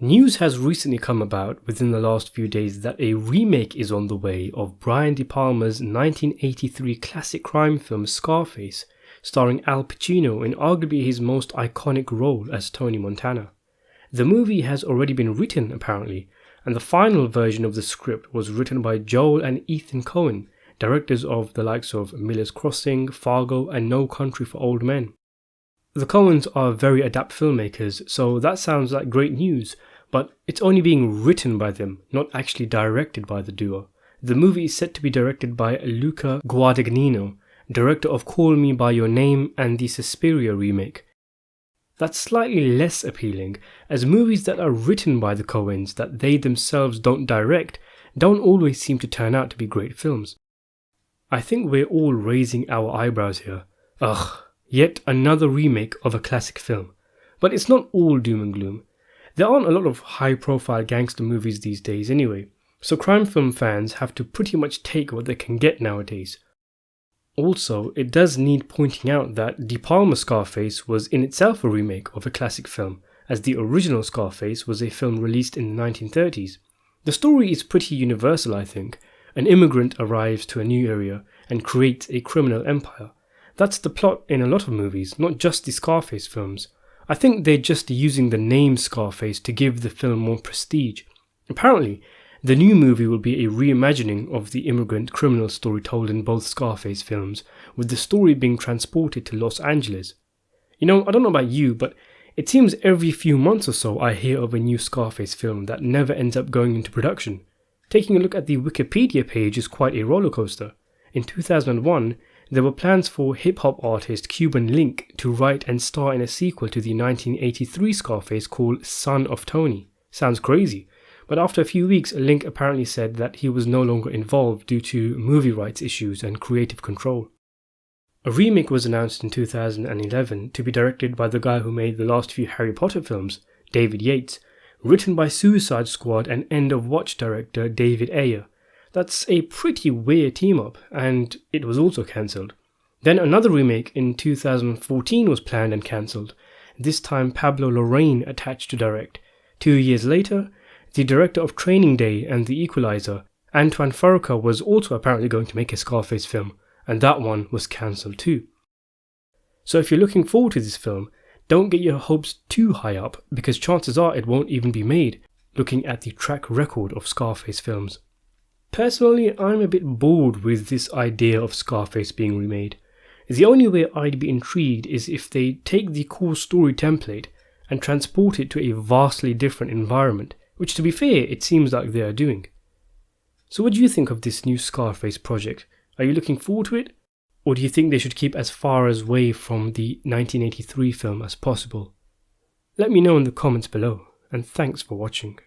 News has recently come about within the last few days that a remake is on the way of Brian De Palma's 1983 classic crime film Scarface, starring Al Pacino in arguably his most iconic role as Tony Montana. The movie has already been written apparently, and the final version of the script was written by Joel and Ethan Coen, directors of the likes of Miller's Crossing, Fargo and No Country for Old Men. The Coens are very adept filmmakers, so that sounds like great news, but it's only being written by them, not actually directed by the duo. The movie is set to be directed by Luca Guadagnino, director of Call Me By Your Name and the Suspiria remake. That's slightly less appealing, as movies that are written by the Coens that they themselves don't direct don't always seem to turn out to be great films. I think we're all raising our eyebrows here. Ugh. Yet another remake of a classic film. But it's not all doom and gloom. There aren't a lot of high-profile gangster movies these days anyway, so crime film fans have to pretty much take what they can get nowadays. Also, it does need pointing out that De Palma's Scarface was in itself a remake of a classic film, as the original Scarface was a film released in the 1930s. The story is pretty universal, I think. An immigrant arrives to a new area and creates a criminal empire. That's the plot in a lot of movies, not just the Scarface films. I think they're just using the name Scarface to give the film more prestige. Apparently, the new movie will be a reimagining of the immigrant criminal story told in both Scarface films, with the story being transported to Los Angeles. I don't know about you, but it seems every few months or so I hear of a new Scarface film that never ends up going into production. Taking a look at the Wikipedia page is quite a rollercoaster. In 2001, there were plans for hip-hop artist Cuban Link to write and star in a sequel to the 1983 Scarface called Son of Tony. Sounds crazy, but after a few weeks, Link apparently said that he was no longer involved due to movie rights issues and creative control. A remake was announced in 2011 to be directed by the guy who made the last few Harry Potter films, David Yates, written by Suicide Squad and End of Watch director David Ayer. That's a pretty weird team-up, and it was also cancelled. Then another remake in 2014 was planned and cancelled, this time Pablo Larraín attached to direct. 2 years later, the director of Training Day and The Equalizer, Antoine Fuqua, was also apparently going to make a Scarface film, and that one was cancelled too. So if you're looking forward to this film, don't get your hopes too high up, because chances are it won't even be made, looking at the track record of Scarface films. Personally, I'm a bit bored with this idea of Scarface being remade. The only way I'd be intrigued is if they take the core story template and transport it to a vastly different environment, which to be fair, it seems like they are doing. So what do you think of this new Scarface project? Are you looking forward to it? Or do you think they should keep as far away from the 1983 film as possible? Let me know in the comments below, and thanks for watching.